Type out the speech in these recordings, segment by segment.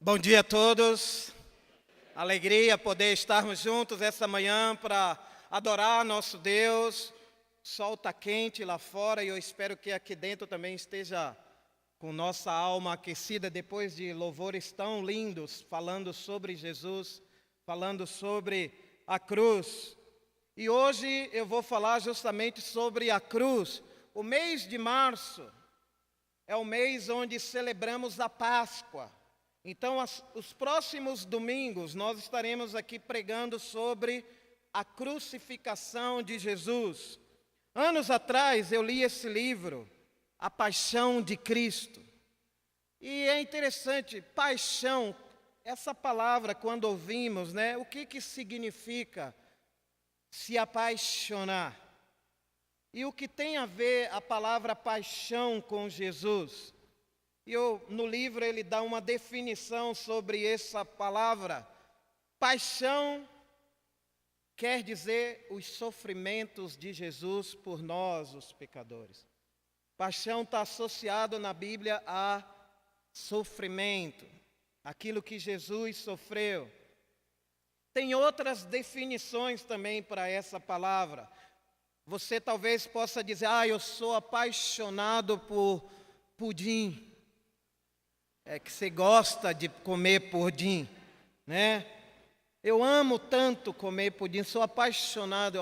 Bom dia a todos. Alegria poder estarmos juntos essa manhã para adorar nosso Deus. O sol está quente lá fora e eu espero que aqui dentro também esteja com nossa alma aquecida depois de louvores tão lindos, falando sobre Jesus, falando sobre a cruz. E hoje eu vou falar justamente sobre a cruz. O mês de março é o mês onde celebramos a Páscoa. Então, os próximos domingos, nós estaremos aqui pregando sobre a crucificação de Jesus. Anos atrás, eu li esse livro, A Paixão de Cristo. E é interessante, paixão, essa palavra, quando ouvimos, o que significa se apaixonar? E o que tem a ver a palavra paixão com Jesus? No livro ele dá uma definição sobre essa palavra. Paixão quer dizer os sofrimentos de Jesus por nós, os pecadores. Paixão está associado na Bíblia a sofrimento, aquilo que Jesus sofreu. Tem outras definições também para essa palavra. Você talvez possa dizer, eu sou apaixonado por pudim. É que você gosta de comer pudim, né? Eu amo tanto comer pudim, eu sou apaixonado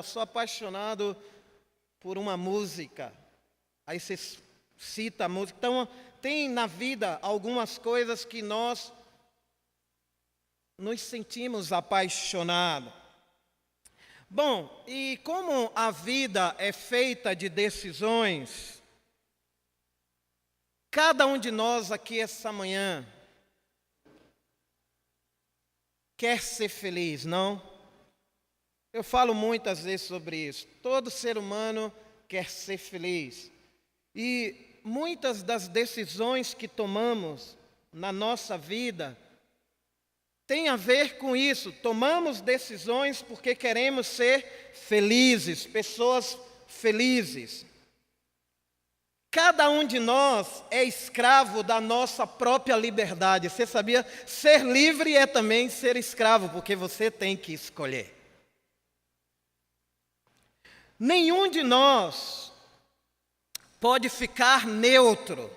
por uma música. Aí você cita a música. Então, tem na vida algumas coisas que nós nos sentimos apaixonados. Bom, e como a vida é feita de decisões, cada um de nós aqui essa manhã quer ser feliz, não? Eu falo muitas vezes sobre isso. Todo ser humano quer ser feliz. E muitas das decisões que tomamos na nossa vida têm a ver com isso. Tomamos decisões porque queremos ser felizes, pessoas felizes. Cada um de nós é escravo da nossa própria liberdade. Você sabia? Ser livre é também ser escravo, porque você tem que escolher. Nenhum de nós pode ficar neutro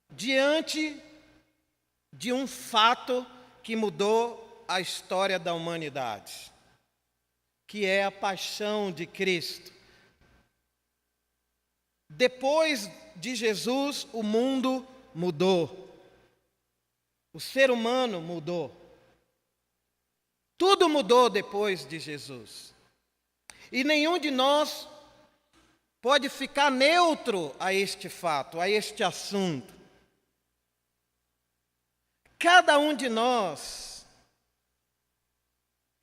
diante de um fato que mudou a história da humanidade, que é a paixão de Cristo. Depois de Jesus, o mundo mudou. O ser humano mudou. Tudo mudou depois de Jesus. E nenhum de nós pode ficar neutro a este fato, a este assunto. Cada um de nós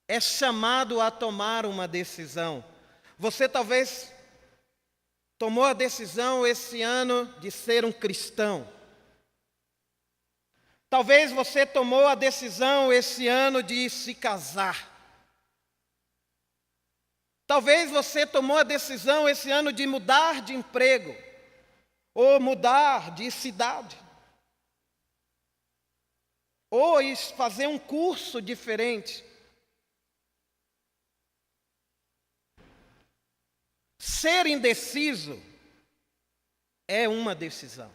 é chamado a tomar uma decisão. Você talvez tomou a decisão esse ano de ser um cristão. Talvez você tomou a decisão esse ano de se casar. Talvez você tomou a decisão esse ano de mudar de emprego ou mudar de cidade. Ou fazer um curso diferente. Ser indeciso é uma decisão.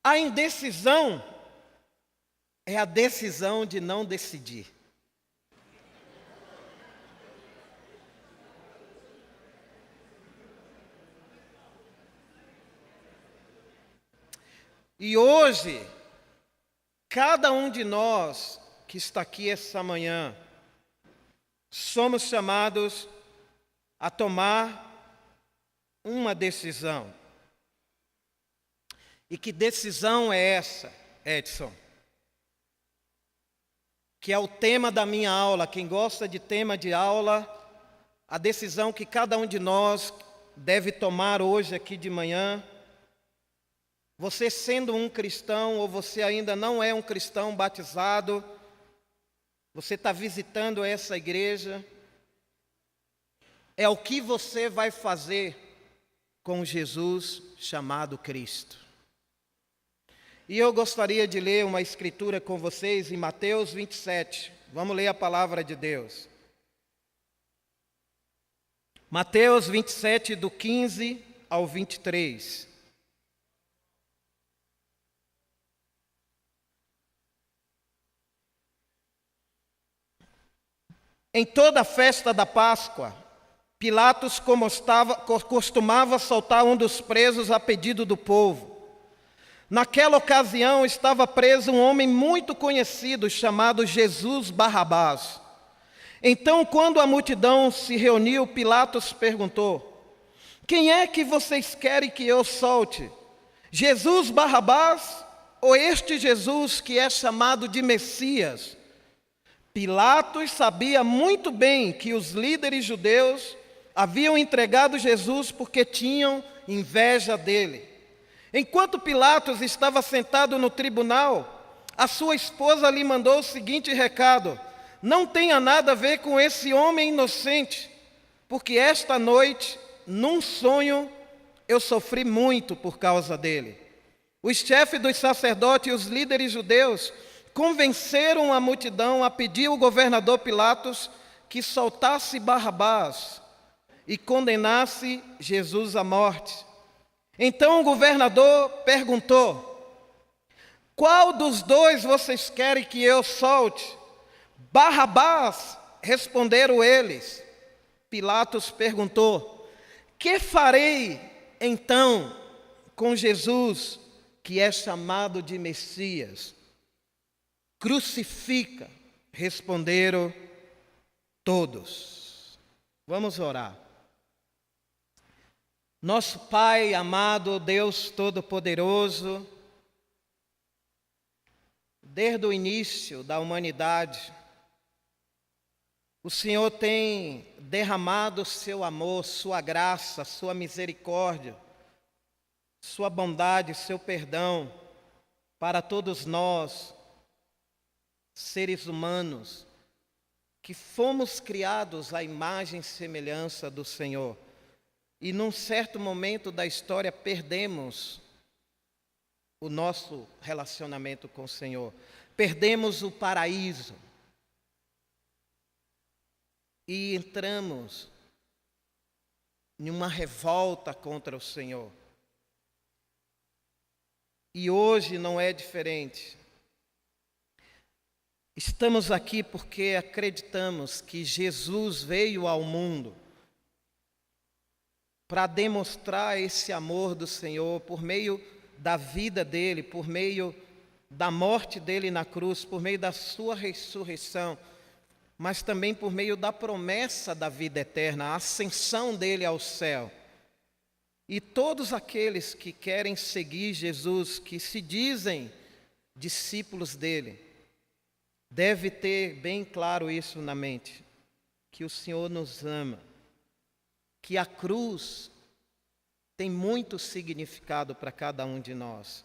A indecisão é a decisão de não decidir. E hoje, cada um de nós que está aqui essa manhã, somos chamados a tomar uma decisão. E que decisão é essa, Edson? Que é o tema da minha aula. Quem gosta de tema de aula, a decisão que cada um de nós deve tomar hoje aqui de manhã. Você sendo um cristão ou você ainda não é um cristão batizado, você está visitando essa igreja, é o que você vai fazer com Jesus chamado Cristo. E eu gostaria de ler uma escritura com vocês em Mateus 27. Vamos ler a palavra de Deus. Mateus 27, do 15 ao 23. Em toda a festa da Páscoa, Pilatos costumava soltar um dos presos a pedido do povo. Naquela ocasião estava preso um homem muito conhecido chamado Jesus Barrabás. Então, quando a multidão se reuniu, Pilatos perguntou: quem é que vocês querem que eu solte? Jesus Barrabás ou este Jesus que é chamado de Messias? Pilatos sabia muito bem que os líderes judeus haviam entregado Jesus porque tinham inveja dele. Enquanto Pilatos estava sentado no tribunal, a sua esposa lhe mandou o seguinte recado: não tenha nada a ver com esse homem inocente, porque esta noite, num sonho, eu sofri muito por causa dele. Os chefes dos sacerdotes e os líderes judeus convenceram a multidão a pedir ao governador Pilatos que soltasse Barrabás e condenasse Jesus à morte. Então o governador perguntou: qual dos dois vocês querem que eu solte? Barrabás, responderam eles. Pilatos perguntou: que farei então com Jesus, que é chamado de Messias? Crucifica, responderam todos. Vamos orar. Nosso Pai amado, Deus Todo-Poderoso, desde o início da humanidade, o Senhor tem derramado seu amor, sua graça, sua misericórdia, sua bondade, seu perdão para todos nós, seres humanos, que fomos criados à imagem e semelhança do Senhor. E num certo momento da história perdemos o nosso relacionamento com o Senhor. Perdemos o paraíso. E entramos em uma revolta contra o Senhor. E hoje não é diferente. Estamos aqui porque acreditamos que Jesus veio ao mundo para demonstrar esse amor do Senhor por meio da vida dele, por meio da morte dele na cruz, por meio da sua ressurreição, mas também por meio da promessa da vida eterna, a ascensão dele ao céu. E todos aqueles que querem seguir Jesus, que se dizem discípulos dele, deve ter bem claro isso na mente, que o Senhor nos ama, que a cruz tem muito significado para cada um de nós.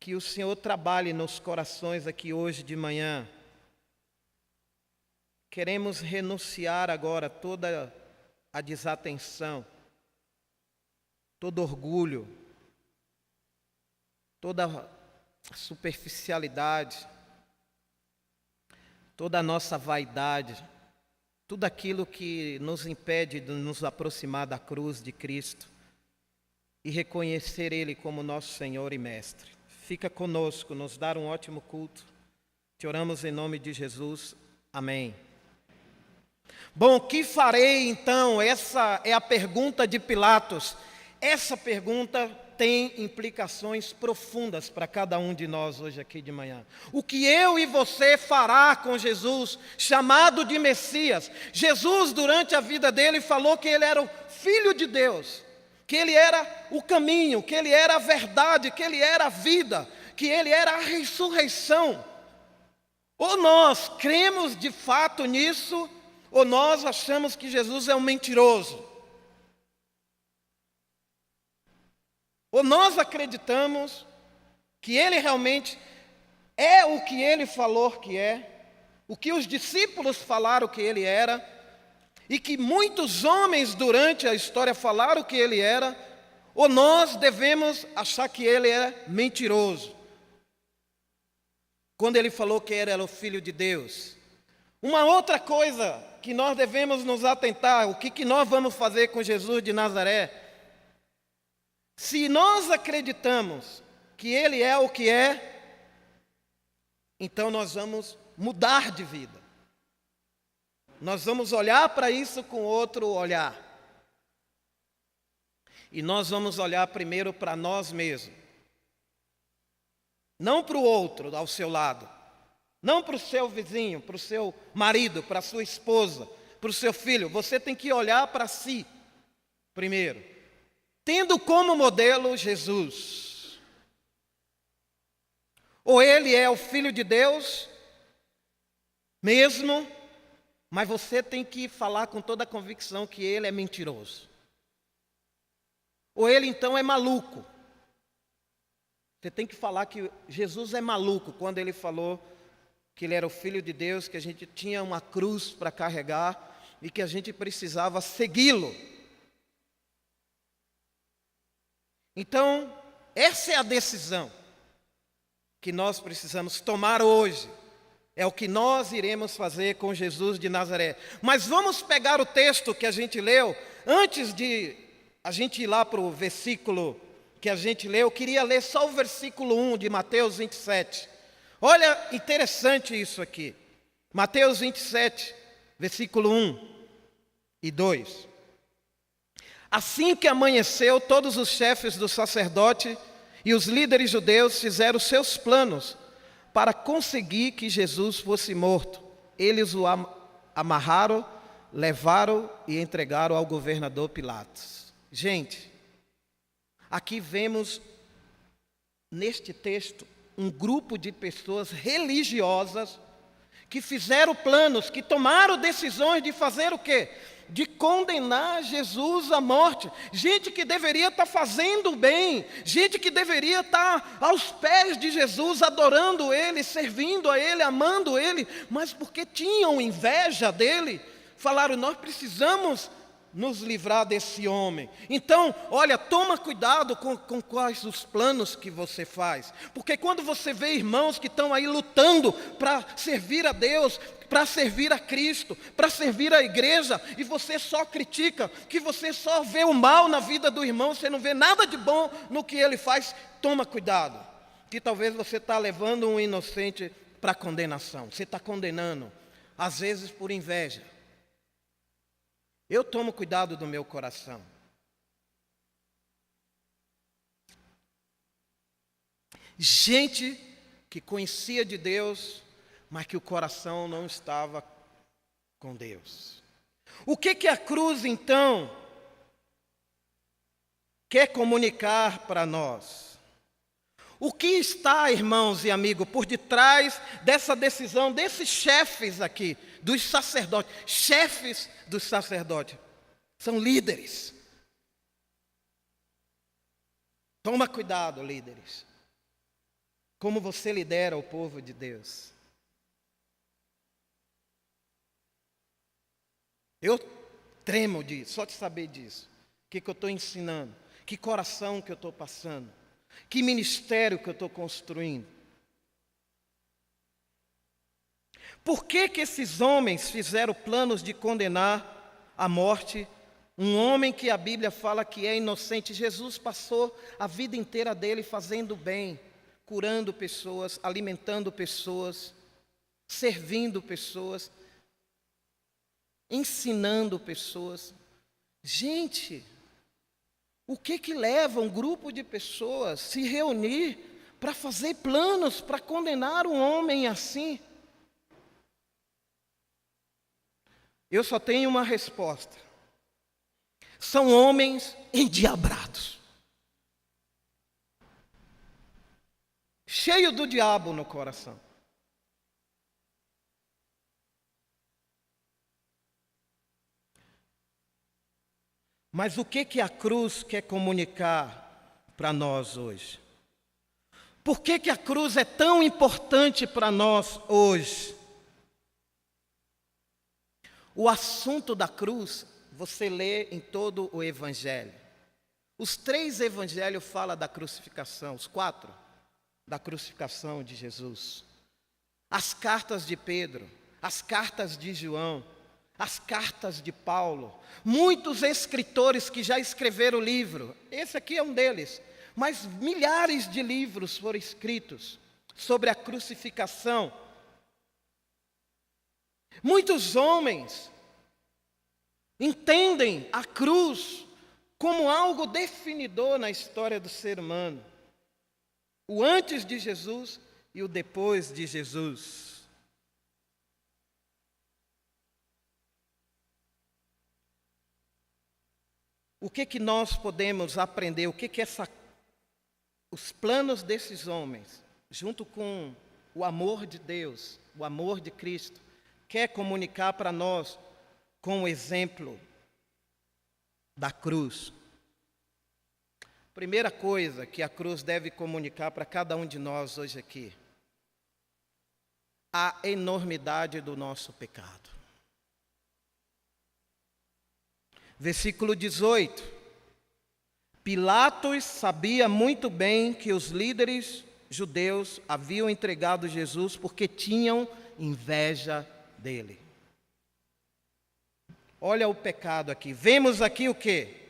Que o Senhor trabalhe nos corações aqui hoje de manhã. Queremos renunciar agora toda a desatenção, todo orgulho, toda a superficialidade, toda a nossa vaidade, tudo aquilo que nos impede de nos aproximar da cruz de Cristo e reconhecer Ele como nosso Senhor e Mestre. Fica conosco, nos dar um ótimo culto. Te oramos em nome de Jesus. Amém. Bom, o que farei então? Essa é a pergunta de Pilatos. Essa pergunta tem implicações profundas para cada um de nós hoje aqui de manhã. O que eu e você fará com Jesus, chamado de Messias? Jesus, durante a vida dele, falou que ele era o Filho de Deus, que ele era o caminho, que ele era a verdade, que ele era a vida, que ele era a ressurreição. Ou nós cremos de fato nisso, ou nós achamos que Jesus é um mentiroso. Ou nós acreditamos que ele realmente é o que ele falou que é, o que os discípulos falaram que ele era, e que muitos homens durante a história falaram que ele era, ou nós devemos achar que ele é mentiroso, quando ele falou que era o Filho de Deus? Uma outra coisa que nós devemos nos atentar, o que nós vamos fazer com Jesus de Nazaré? Se nós acreditamos que ele é o que é, então nós vamos mudar de vida. Nós vamos olhar para isso com outro olhar. E nós vamos olhar primeiro para nós mesmos. Não para o outro ao seu lado. Não para o seu vizinho, para o seu marido, para a sua esposa, para o seu filho. Você tem que olhar para si primeiro. Tendo como modelo Jesus. Ou ele é o Filho de Deus mesmo, mas você tem que falar com toda a convicção que ele é mentiroso. Ou ele então é maluco. Você tem que falar que Jesus é maluco quando ele falou que ele era o Filho de Deus, que a gente tinha uma cruz para carregar e que a gente precisava segui-lo. Então, essa é a decisão que nós precisamos tomar hoje. É o que nós iremos fazer com Jesus de Nazaré. Mas vamos pegar o texto que a gente leu. Antes de a gente ir lá para o versículo que a gente leu, eu queria ler só o versículo 1 de Mateus 27. Olha, interessante isso aqui. Mateus 27, versículo 1 e 2. Assim que amanheceu, todos os chefes do sacerdote e os líderes judeus fizeram seus planos para conseguir que Jesus fosse morto. Eles o amarraram, levaram e entregaram ao governador Pilatos. Gente, aqui vemos neste texto um grupo de pessoas religiosas que fizeram planos, que tomaram decisões de fazer o quê? De condenar Jesus à morte. Gente que deveria estar fazendo bem, gente que deveria estar aos pés de Jesus, adorando Ele, servindo a Ele, amando Ele, mas porque tinham inveja dele, falaram: nós precisamos nos livrar desse homem. Então, olha, toma cuidado com quais os planos que você faz, porque quando você vê irmãos que estão aí lutando para servir a Deus, para servir a Cristo, para servir a igreja, e você só critica, que você só vê o mal na vida do irmão, você não vê nada de bom no que ele faz, toma cuidado, que talvez você está levando um inocente para condenação, você está condenando, às vezes por inveja. Eu tomo cuidado do meu coração. Gente que conhecia de Deus, mas que o coração não estava com Deus. O que a cruz, então, quer comunicar para nós? O que está, irmãos e amigos, por detrás dessa decisão desses chefes aqui, dos sacerdotes? Chefes dos sacerdotes são líderes. Toma cuidado, líderes. Como você lidera o povo de Deus. Eu tremo disso, só de saber disso. O que eu estou ensinando? Que coração que eu estou passando? Que ministério que eu estou construindo? Por que esses homens fizeram planos de condenar à morte um homem que a Bíblia fala que é inocente? Jesus passou a vida inteira dele fazendo bem, curando pessoas, alimentando pessoas, servindo pessoas, ensinando pessoas. Gente, o que leva um grupo de pessoas a se reunir para fazer planos para condenar um homem assim? Eu só tenho uma resposta. São homens endiabrados. Cheio do diabo no coração. Mas o que a cruz quer comunicar para nós hoje? Por que a cruz é tão importante para nós hoje? O assunto da cruz, você lê em todo o Evangelho. Os 3 evangelhos falam da crucificação, os 4, da crucificação de Jesus. As cartas de Pedro, as cartas de João, as cartas de Paulo. Muitos escritores que já escreveram livro, esse aqui é um deles. Mas milhares de livros foram escritos sobre a crucificação. Muitos homens entendem a cruz como algo definidor na história do ser humano. O antes de Jesus e o depois de Jesus. O que nós podemos aprender? O que os planos desses homens, junto com o amor de Deus, o amor de Cristo, quer comunicar para nós com o exemplo da cruz? Primeira coisa que a cruz deve comunicar para cada um de nós hoje aqui: a enormidade do nosso pecado. Versículo 18. Pilatos sabia muito bem que os líderes judeus haviam entregado Jesus porque tinham inveja dele. Olha o pecado aqui. Vemos aqui o quê?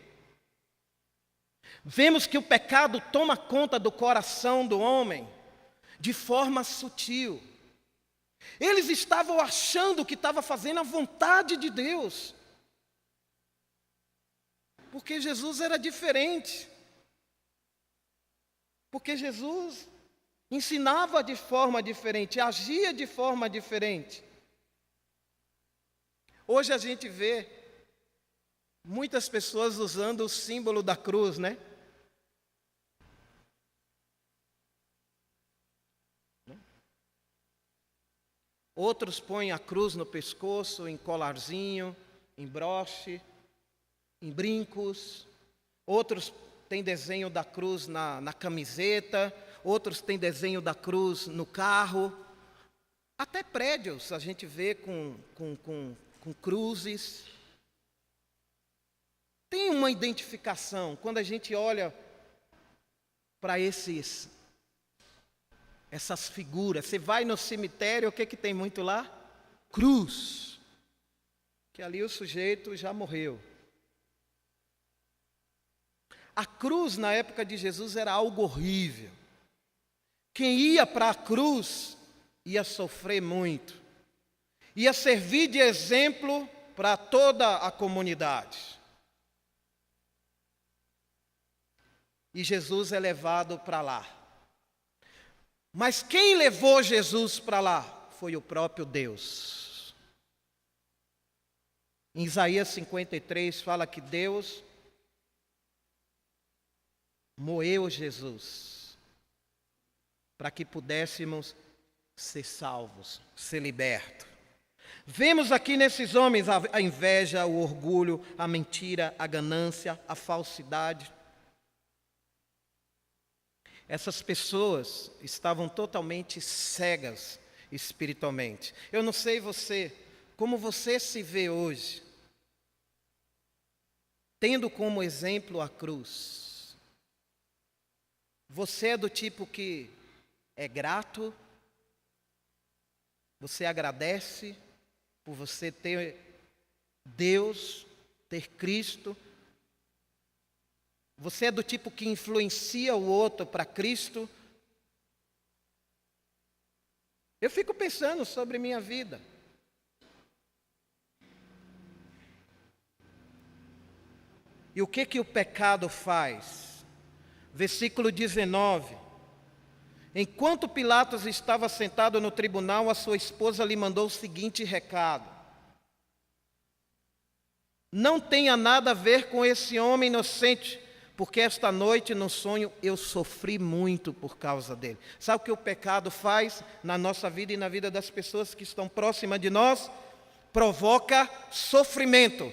Vemos que o pecado toma conta do coração do homem de forma sutil. Eles estavam achando que estavam fazendo a vontade de Deus, porque Jesus era diferente. Porque Jesus ensinava de forma diferente, agia de forma diferente. Hoje a gente vê muitas pessoas usando o símbolo da cruz, né? Outros põem a cruz no pescoço, em colarzinho, em broche, em brincos. Outros têm desenho da cruz na camiseta. Outros têm desenho da cruz no carro. Até prédios a gente vê com cruzes. Tem uma identificação. Quando a gente olha para essas figuras, você vai no cemitério, o que tem muito lá? Cruz. Que ali o sujeito já morreu. A cruz na época de Jesus era algo horrível. Quem ia para a cruz ia sofrer muito. Ia servir de exemplo para toda a comunidade. E Jesus é levado para lá. Mas quem levou Jesus para lá foi o próprio Deus. Em Isaías 53 fala que Deus moeu Jesus para que pudéssemos ser salvos, ser libertos. Vemos aqui nesses homens a inveja, o orgulho, a mentira, a ganância, a falsidade. Essas pessoas estavam totalmente cegas espiritualmente. Eu não sei você, como você se vê hoje, tendo como exemplo a cruz. Você é do tipo que é grato, você agradece por você ter Deus, ter Cristo. Você é do tipo que influencia o outro para Cristo? Eu fico pensando sobre minha vida. E o que o pecado faz? Versículo 19. Enquanto Pilatos estava sentado no tribunal, a sua esposa lhe mandou o seguinte recado: não tenha nada a ver com esse homem inocente, porque esta noite no sonho eu sofri muito por causa dele. Sabe o que o pecado faz na nossa vida e na vida das pessoas que estão próximas de nós? Provoca sofrimento.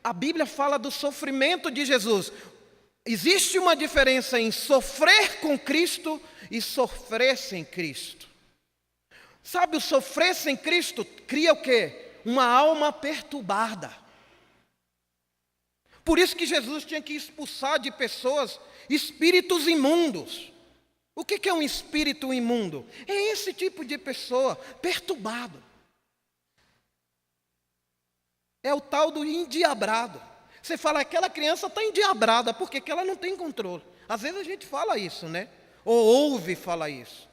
A Bíblia fala do sofrimento de Jesus. Existe uma diferença em sofrer com Cristo e sofrer sem Cristo. Sabe, o sofrer sem Cristo cria o quê? uma alma perturbada. Por isso que Jesus tinha que expulsar de pessoas espíritos imundos. O que é um espírito imundo? É esse tipo de pessoa, perturbado. É o tal do endiabrado. Você fala, aquela criança está endiabrada, porque ela não tem controle. Às vezes a gente fala isso, né? Ou ouve falar isso.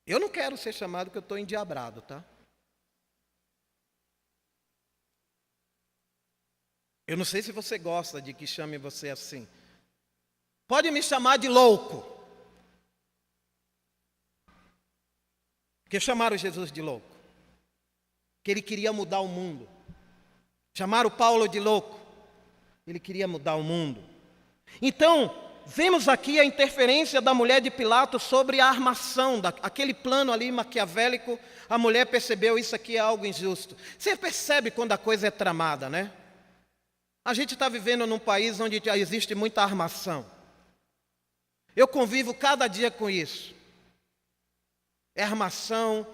Eu não quero ser chamado que eu estou endiabrado, tá? Eu não sei se você gosta de que chame você assim. Pode me chamar de louco. Porque chamaram Jesus de louco. Que ele queria mudar o mundo. Chamaram Paulo de louco. Ele queria mudar o mundo. Então, vemos aqui a interferência da mulher de Pilatos sobre a armação, aquele plano ali maquiavélico. A mulher percebeu, isso aqui é algo injusto. Você percebe quando a coisa é tramada, né? A gente está vivendo num país onde já existe muita armação. Eu convivo cada dia com isso. É armação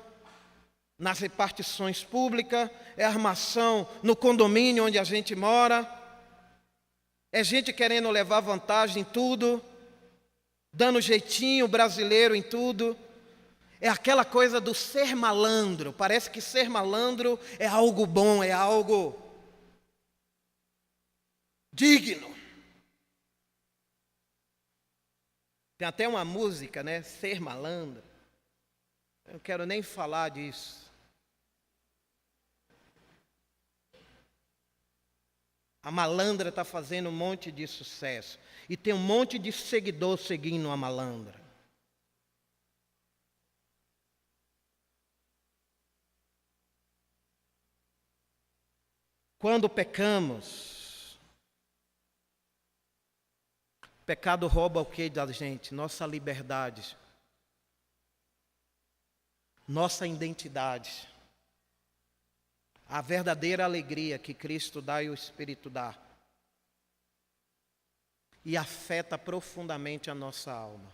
nas repartições públicas, é armação no condomínio onde a gente mora, é gente querendo levar vantagem em tudo, dando jeitinho brasileiro em tudo. É aquela coisa do ser malandro. Parece que ser malandro é algo bom, é algo digno. Tem até uma música, né? Ser malandro. Eu não quero nem falar disso. A malandra está fazendo um monte de sucesso. E tem um monte de seguidor seguindo a malandra. Quando pecamos, o pecado rouba o que da gente? Nossa liberdade. Nossa identidade. A verdadeira alegria que Cristo dá e o Espírito dá. E afeta profundamente a nossa alma.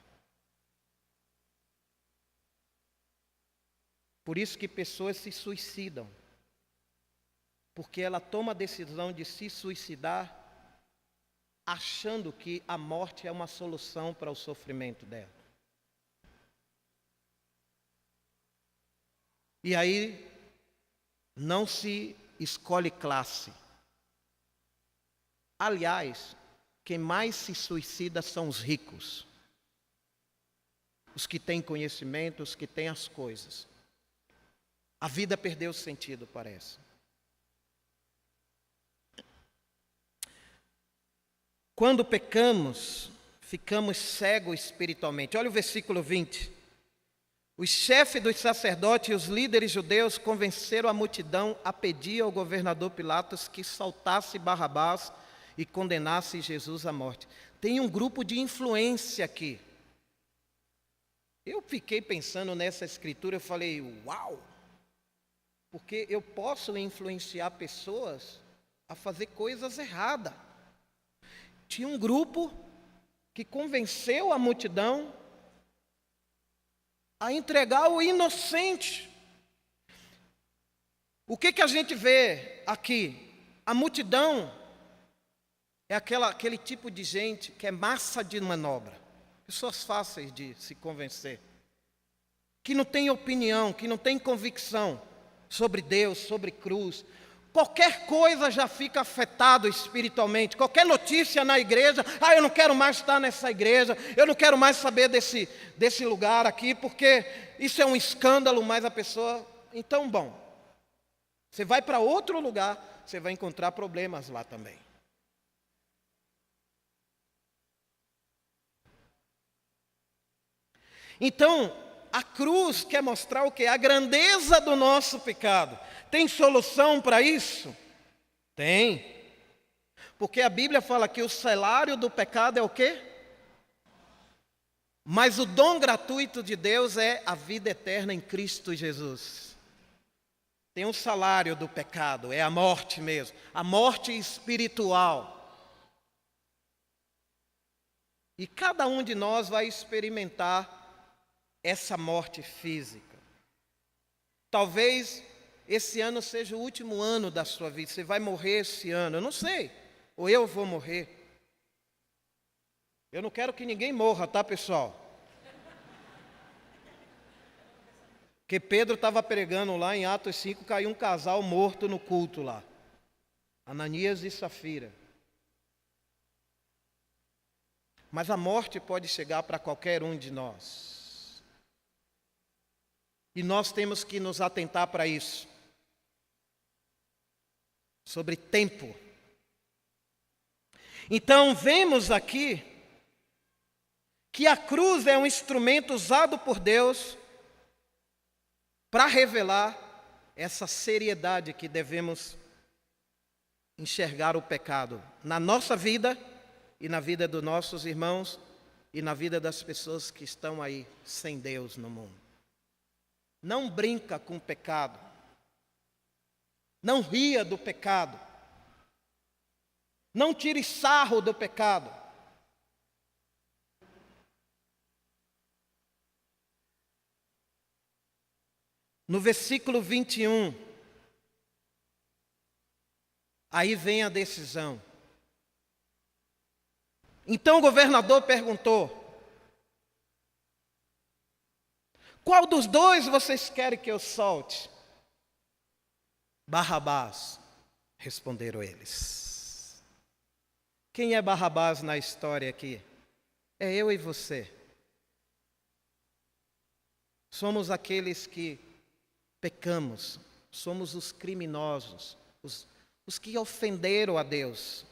Por isso que pessoas se suicidam. Porque ela toma a decisão de se suicidar achando que a morte é uma solução para o sofrimento dela. E aí não se escolhe classe. Aliás, quem mais se suicida são os ricos. Os que têm conhecimento, os que têm as coisas. A vida perdeu o sentido, parece. Quando pecamos, ficamos cegos espiritualmente. Olha o versículo 20. Os chefes dos sacerdotes e os líderes judeus convenceram a multidão a pedir ao governador Pilatos que soltasse Barrabás e condenasse Jesus à morte. Tem um grupo de influência aqui. Eu fiquei pensando nessa escritura, eu falei, uau! Porque eu posso influenciar pessoas a fazer coisas erradas. Tinha um grupo que convenceu a multidão a entregar o inocente. O que a gente vê aqui? A multidão é aquele tipo de gente que é massa de manobra. Pessoas fáceis de se convencer. Que não tem opinião, que não tem convicção sobre Deus, sobre cruz. Qualquer coisa já fica afetado espiritualmente. Qualquer notícia na igreja, eu não quero mais estar nessa igreja, eu não quero mais saber desse lugar aqui, porque isso é um escândalo, mas a pessoa... Então, bom, você vai para outro lugar, você vai encontrar problemas lá também. Então, a cruz quer mostrar o quê? A grandeza do nosso pecado. Tem solução para isso? Tem. Porque a Bíblia fala que o salário do pecado é o quê? Mas o dom gratuito de Deus é a vida eterna em Cristo Jesus. Tem um salário do pecado, é a morte mesmo. A morte espiritual. E cada um de nós vai experimentar essa morte física. Talvez esse ano seja o último ano da sua vida. Você vai morrer esse ano, eu não sei. Ou eu vou morrer. Eu não quero que ninguém morra, tá, pessoal? Porque Pedro estava pregando lá em Atos 5, caiu um casal morto no culto lá. Ananias e Safira. Mas a morte pode chegar para qualquer um de nós. E nós temos que nos atentar para isso. Sobre tempo. Então, vemos aqui que a cruz é um instrumento usado por Deus para revelar essa seriedade que devemos enxergar o pecado na nossa vida e na vida dos nossos irmãos e na vida das pessoas que estão aí sem Deus no mundo. Não brinca com o pecado. Não ria do pecado. Não tire sarro do pecado. No versículo 21, aí vem a decisão. Então o governador perguntou: qual dos dois vocês querem que eu solte? Barrabás, responderam eles. Quem é Barrabás na história aqui? É eu e você. Somos aqueles que pecamos, somos os criminosos, os que ofenderam a Deus.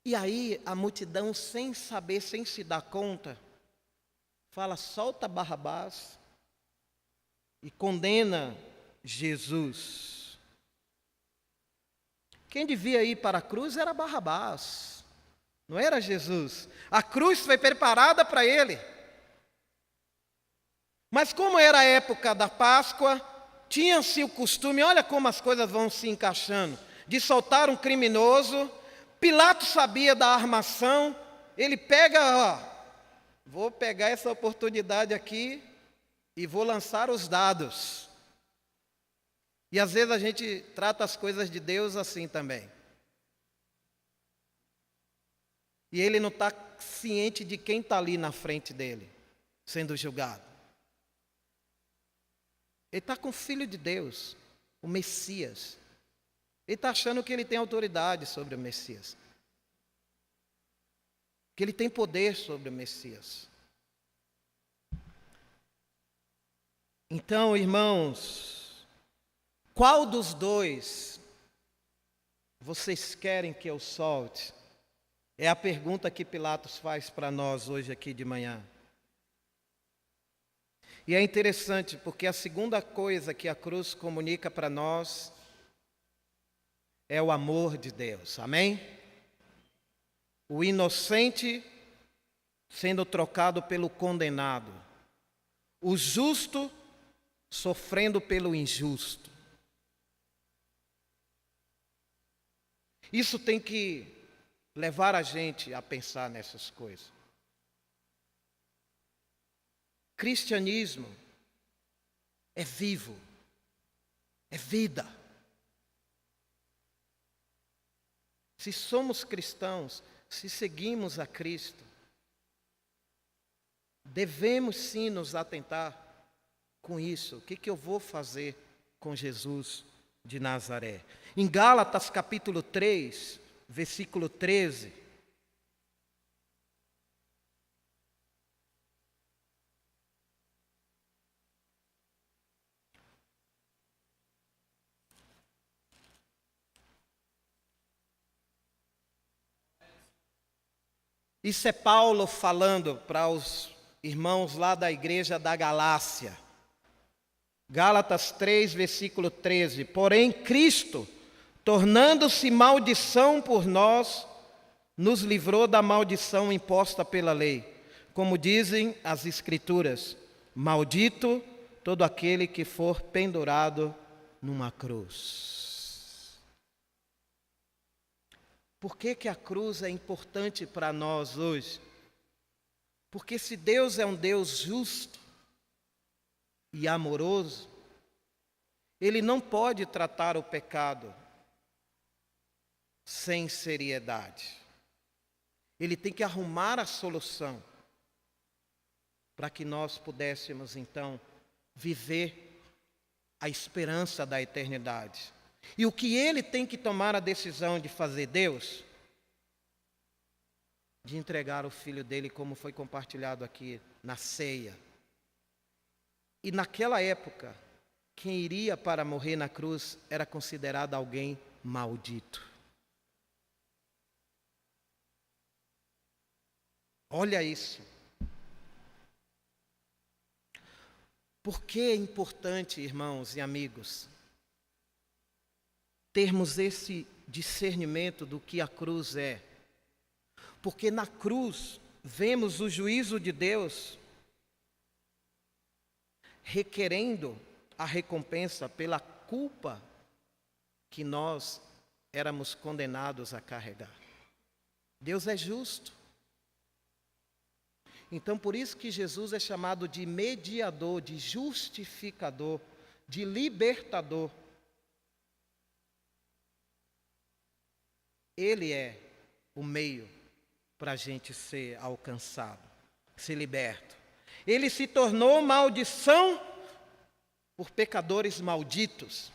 E aí a multidão, sem saber, sem se dar conta, fala: solta Barrabás e condena Jesus. Quem devia ir para a cruz era Barrabás, não era Jesus. A cruz foi preparada para ele. Mas como era a época da Páscoa, tinha-se o costume, olha como as coisas vão se encaixando, de soltar um criminoso. Pilatos sabia da armação, ele pega, vou pegar essa oportunidade aqui e vou lançar os dados. E às vezes a gente trata as coisas de Deus assim também. E ele não está ciente de quem está ali na frente dele, sendo julgado. Ele está com o Filho de Deus, o Messias. Ele está achando que ele tem autoridade sobre o Messias. Que ele tem poder sobre o Messias. Então, irmãos, qual dos dois vocês querem que eu solte? É a pergunta que Pilatos faz para nós hoje aqui de manhã. E é interessante porque a segunda coisa que a cruz comunica para nós é o amor de Deus, amém? O inocente sendo trocado pelo condenado, o justo sofrendo pelo injusto. Isso tem que levar a gente a pensar nessas coisas. Cristianismo é vivo, é vida. Se somos cristãos, se seguimos a Cristo, devemos sim nos atentar com isso. O que eu vou fazer com Jesus de Nazaré? Em Gálatas capítulo 3, versículo 13. Isso é Paulo falando para os irmãos lá da igreja da Galácia. Gálatas 3, versículo 13. Porém, Cristo, tornando-se maldição por nós, nos livrou da maldição imposta pela lei. Como dizem as Escrituras: maldito todo aquele que for pendurado numa cruz. Por que a cruz é importante para nós hoje? Porque se Deus é um Deus justo e amoroso, ele não pode tratar o pecado sem seriedade. Ele tem que arrumar a solução para que nós pudéssemos, então, viver a esperança da eternidade. E o que ele tem que tomar a decisão de fazer, Deus? De entregar o Filho dele, como foi compartilhado aqui na ceia. E naquela época, quem iria para morrer na cruz era considerado alguém maldito. Olha isso. Por que é importante, irmãos e amigos, termos esse discernimento do que a cruz é? Porque na cruz vemos o juízo de Deus requerendo a recompensa pela culpa que nós éramos condenados a carregar. Deus é justo. Então, por isso que Jesus é chamado de mediador, de justificador, de libertador. Ele é o meio para a gente ser alcançado, ser liberto. Ele se tornou maldição por pecadores malditos,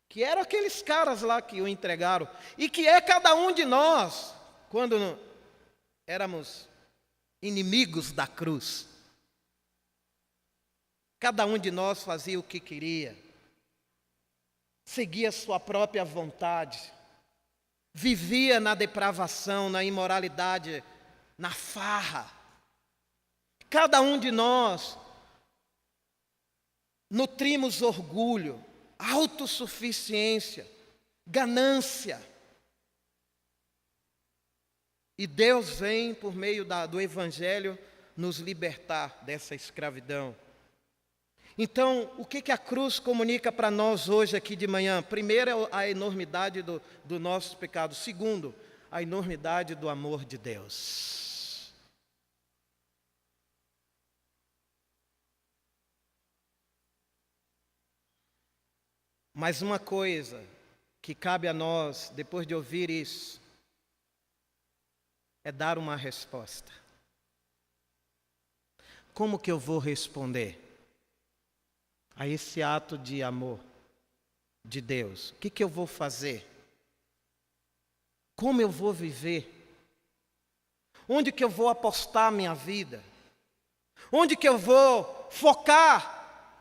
que eram aqueles caras lá que o entregaram, e que é cada um de nós, quando éramos inimigos da cruz. Cada um de nós fazia o que queria, seguia sua própria vontade, vivia na depravação, na imoralidade, na farra. Cada um de nós nutrimos orgulho, autossuficiência, ganância. E Deus vem, por meio do Evangelho, nos libertar dessa escravidão. Então, o que a cruz comunica para nós hoje aqui de manhã? Primeiro, a enormidade do nosso pecado. Segundo, a enormidade do amor de Deus. Mas uma coisa que cabe a nós, depois de ouvir isso, é dar uma resposta. Como que eu vou responder a esse ato de amor de Deus? O que eu vou fazer? Como eu vou viver? Onde que eu vou apostar minha vida? Onde que eu vou focar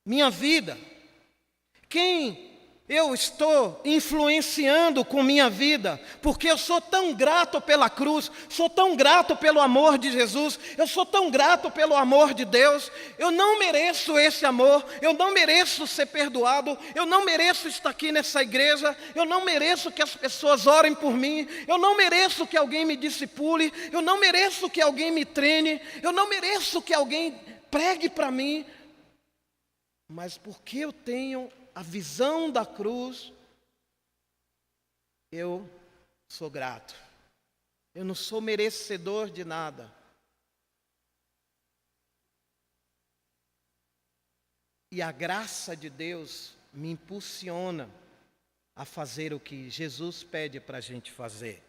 minha vida? Quem eu estou influenciando com minha vida? Porque eu sou tão grato pela cruz, sou tão grato pelo amor de Jesus, eu sou tão grato pelo amor de Deus. Eu não mereço esse amor, eu não mereço ser perdoado, eu não mereço estar aqui nessa igreja, eu não mereço que as pessoas orem por mim, eu não mereço que alguém me discipule, eu não mereço que alguém me treine, eu não mereço que alguém pregue para mim. Mas porque eu tenho a visão da cruz, eu sou grato. Eu não sou merecedor de nada. E a graça de Deus me impulsiona a fazer o que Jesus pede para a gente fazer.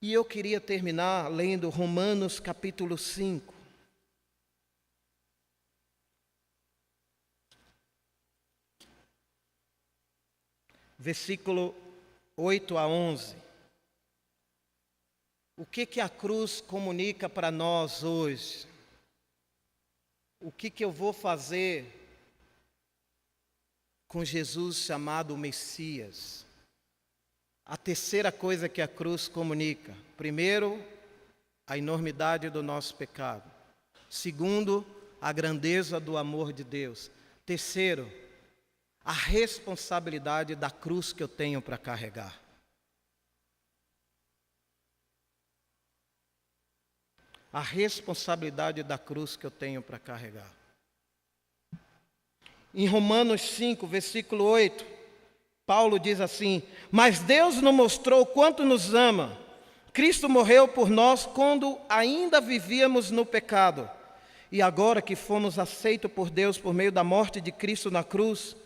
E eu queria terminar lendo Romanos capítulo 5. Versículo 8 a 11. O que a cruz comunica para nós hoje? O que eu vou fazer com Jesus chamado Messias? A terceira coisa que a cruz comunica. Primeiro, a enormidade do nosso pecado. Segundo, a grandeza do amor de Deus. Terceiro, a responsabilidade da cruz que eu tenho para carregar. A responsabilidade da cruz que eu tenho para carregar. Em Romanos 5, versículo 8, Paulo diz assim: mas Deus nos mostrou quanto nos ama. Cristo morreu por nós quando ainda vivíamos no pecado. e agora que fomos aceitos por Deus por meio da morte de Cristo na cruz,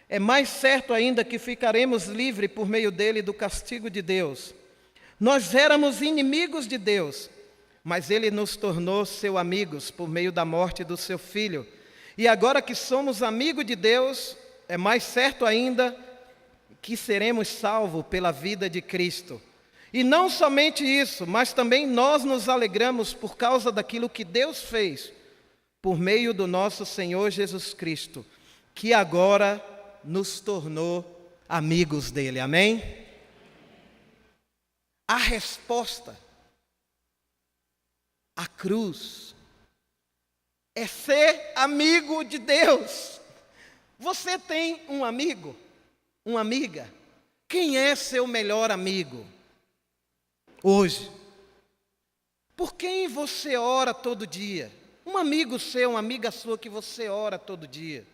é mais certo ainda que ficaremos livres por meio dele do castigo de Deus. Nós éramos inimigos de Deus, mas ele nos tornou seus amigos por meio da morte do seu Filho. E agora que somos amigos de Deus, é mais certo ainda que seremos salvos pela vida de Cristo. E não somente isso, mas também nós nos alegramos por causa daquilo que Deus fez por meio do nosso Senhor Jesus Cristo, que agora nos tornou amigos dele. Amém? A resposta à cruz é ser amigo de Deus. Você tem um amigo, uma amiga? Quem é seu melhor amigo hoje? Por quem você ora todo dia? Um amigo seu, uma amiga sua que você ora todo dia.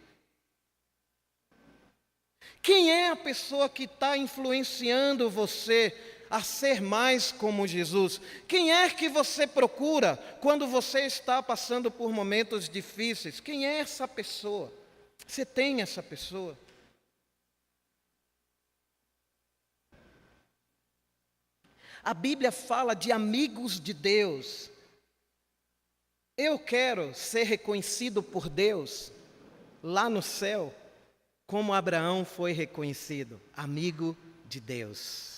Quem é a pessoa que está influenciando você a ser mais como Jesus? Quem é que você procura quando você está passando por momentos difíceis? Quem é essa pessoa? Você tem essa pessoa? A Bíblia fala de amigos de Deus. Eu quero ser reconhecido por Deus lá no céu, como Abraão foi reconhecido, amigo de Deus.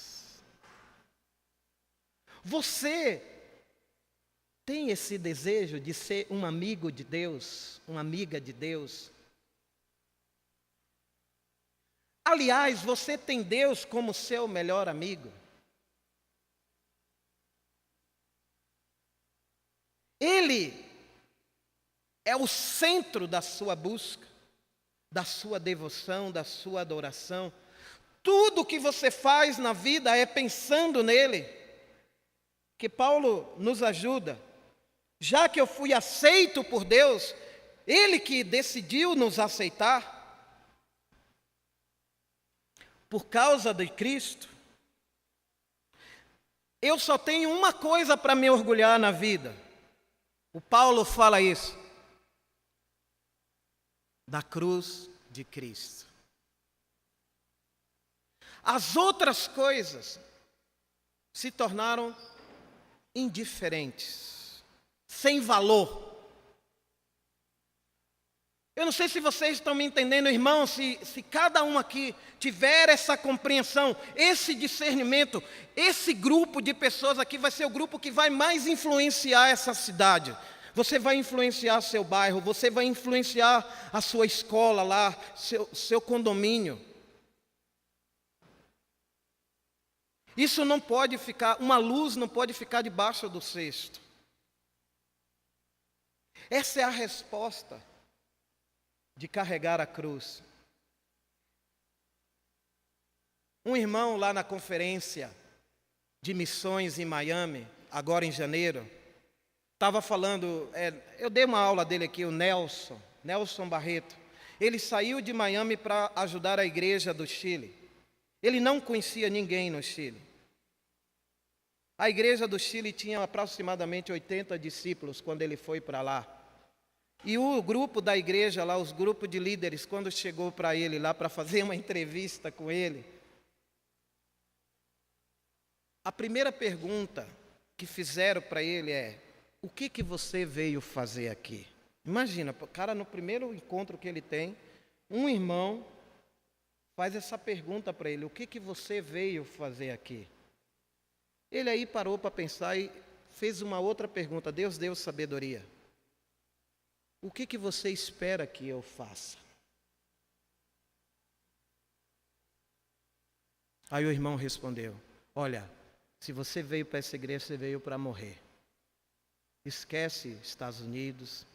Você tem esse desejo de ser um amigo de Deus, uma amiga de Deus? Aliás, você tem Deus como seu melhor amigo? Ele é o centro da sua busca, da sua devoção, da sua adoração. Tudo que você faz na vida é pensando nele. Que Paulo nos ajuda. Já que eu fui aceito por Deus, ele que decidiu nos aceitar. Por causa de Cristo, eu só tenho uma coisa para me orgulhar na vida. O Paulo fala isso. Da cruz de Cristo. As outras coisas se tornaram indiferentes, sem valor. Eu não sei se vocês estão me entendendo, irmãos, se cada um aqui tiver essa compreensão, esse discernimento, esse grupo de pessoas aqui vai ser o grupo que vai mais influenciar essa cidade. Você vai influenciar seu bairro, você vai influenciar a sua escola lá, seu condomínio. Isso não pode ficar, uma luz não pode ficar debaixo do cesto. Essa é a resposta de carregar a cruz. Um irmão lá na conferência de missões em Miami, agora em janeiro, estava falando, eu dei uma aula dele aqui, o Nelson Barreto. Ele saiu de Miami para ajudar a igreja do Chile. Ele não conhecia ninguém no Chile. A igreja do Chile tinha aproximadamente 80 discípulos quando ele foi para lá. E o grupo da igreja lá, os grupos de líderes, quando chegou para ele lá para fazer uma entrevista com ele, a primeira pergunta que fizeram para ele é: o que você veio fazer aqui? Imagina, o cara no primeiro encontro que ele tem, um irmão faz essa pergunta para ele: o que você veio fazer aqui? Ele aí parou para pensar e fez uma outra pergunta. Deus deu sabedoria. O que você espera que eu faça? Aí o irmão respondeu: olha, se você veio para essa igreja, você veio para morrer. Esquece Estados Unidos,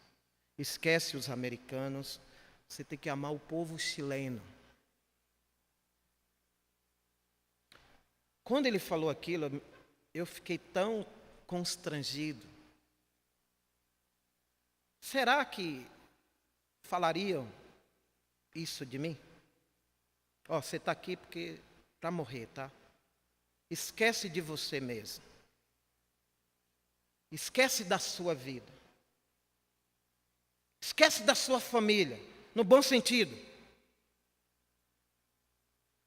esquece os americanos, você tem que amar o povo chileno. Quando ele falou aquilo, eu fiquei tão constrangido. Será que falariam isso de mim? Você está aqui porque para morrer, tá? Esquece de você mesmo. Esquece da sua vida. Esquece da sua família, no bom sentido.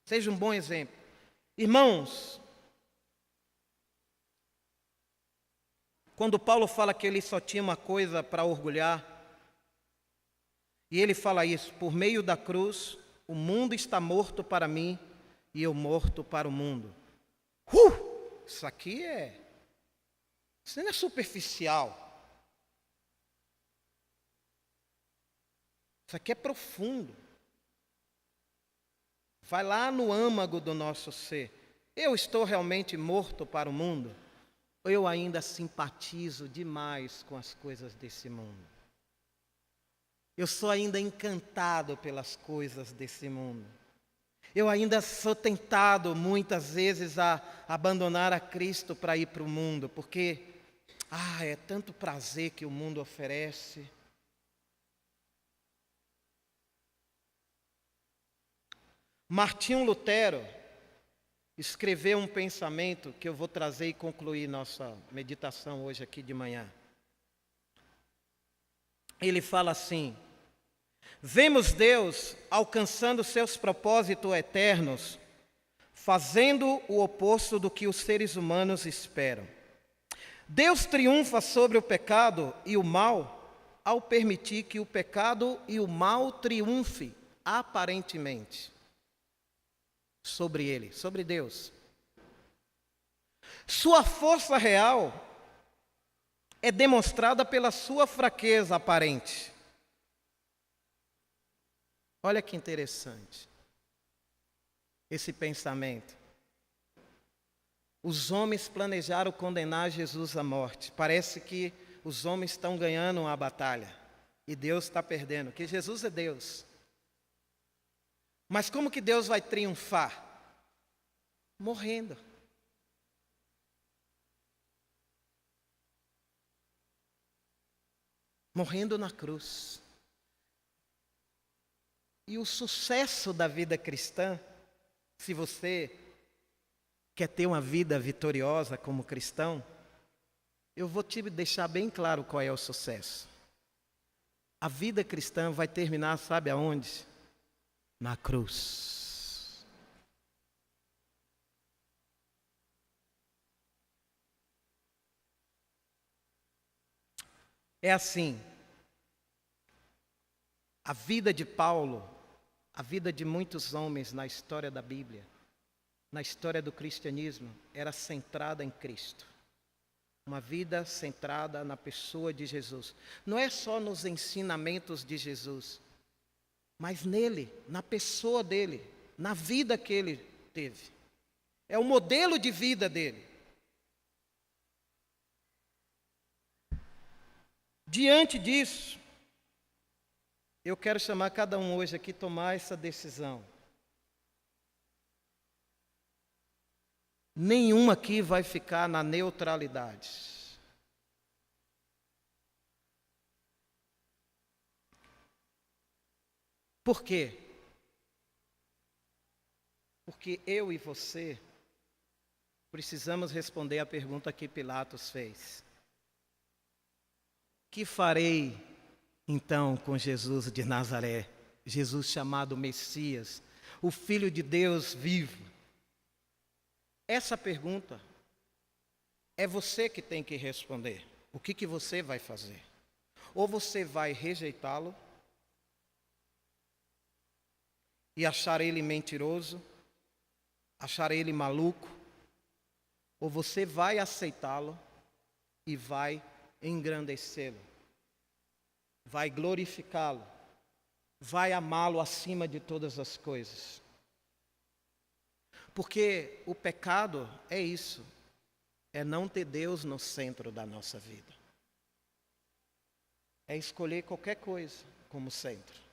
Seja um bom exemplo. Irmãos, quando Paulo fala que ele só tinha uma coisa para orgulhar, e ele fala isso: por meio da cruz, o mundo está morto para mim e eu morto para o mundo. Isso aqui isso não é superficial. Isso aqui é profundo. Vai lá no âmago do nosso ser. Eu estou realmente morto para o mundo? Ou eu ainda simpatizo demais com as coisas desse mundo? Eu sou ainda encantado pelas coisas desse mundo. Eu ainda sou tentado muitas vezes a abandonar a Cristo para ir para o mundo, porque é tanto prazer que o mundo oferece. Martinho Lutero escreveu um pensamento que eu vou trazer e concluir nossa meditação hoje aqui de manhã. Ele fala assim: vemos Deus alcançando seus propósitos eternos, fazendo o oposto do que os seres humanos esperam. Deus triunfa sobre o pecado e o mal ao permitir que o pecado e o mal triunfem aparentemente sobre ele, sobre Deus. Sua força real é demonstrada pela sua fraqueza aparente. Olha que interessante esse pensamento. Os homens planejaram condenar Jesus à morte. Parece que os homens estão ganhando a batalha e Deus está perdendo, que Jesus é Deus. Mas como que Deus vai triunfar? Morrendo. Morrendo na cruz. E o sucesso da vida cristã, se você quer ter uma vida vitoriosa como cristão, eu vou te deixar bem claro qual é o sucesso. A vida cristã vai terminar, sabe aonde? Na cruz. É assim. A vida de Paulo, a vida de muitos homens na história da Bíblia, na história do cristianismo, era centrada em Cristo. Uma vida centrada na pessoa de Jesus. Não é só nos ensinamentos de Jesus, mas nele, na pessoa dele, na vida que ele teve. É o modelo de vida dele. Diante disso, eu quero chamar cada um hoje aqui a tomar essa decisão. Nenhum aqui vai ficar na neutralidade. Por quê? Porque eu e você precisamos responder a pergunta que Pilatos fez. Que farei então com Jesus de Nazaré, Jesus chamado Messias, o Filho de Deus vivo? Essa pergunta é você que tem que responder. O que você vai fazer? Ou você vai rejeitá-lo e achar ele mentiroso, achar ele maluco, ou você vai aceitá-lo e vai engrandecê-lo, vai glorificá-lo, vai amá-lo acima de todas as coisas. Porque o pecado é isso, é não ter Deus no centro da nossa vida. É escolher qualquer coisa como centro.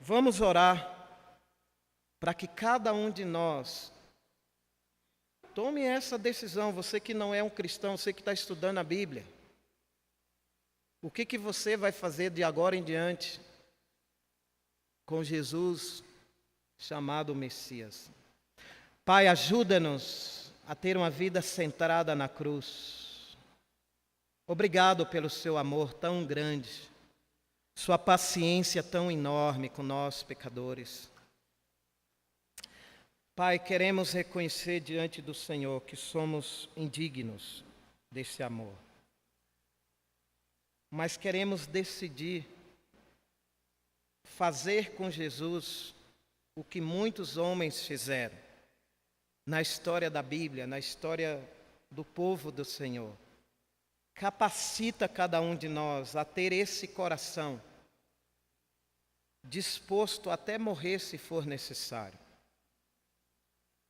Vamos orar para que cada um de nós tome essa decisão. Você que não é um cristão, você que está estudando a Bíblia. O que você vai fazer de agora em diante com Jesus chamado Messias? Pai, ajuda-nos a ter uma vida centrada na cruz. Obrigado pelo seu amor tão grande. sua paciência tão enorme com nós, pecadores. Pai, queremos reconhecer diante do Senhor que somos indignos desse amor. Mas queremos decidir fazer com Jesus o que muitos homens fizeram na história da Bíblia, na história do povo do Senhor. Capacita cada um de nós a ter esse coração disposto até morrer se for necessário,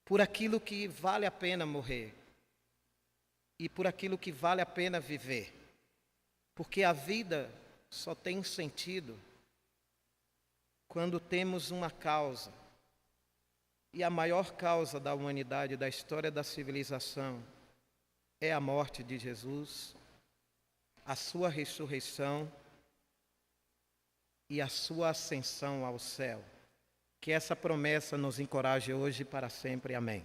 por aquilo que vale a pena morrer e por aquilo que vale a pena viver, porque a vida só tem sentido quando temos uma causa, e a maior causa da humanidade, da história da civilização, é a morte de Jesus, a sua ressurreição e a sua ascensão ao céu. Que essa promessa nos encoraje hoje e para sempre. Amém.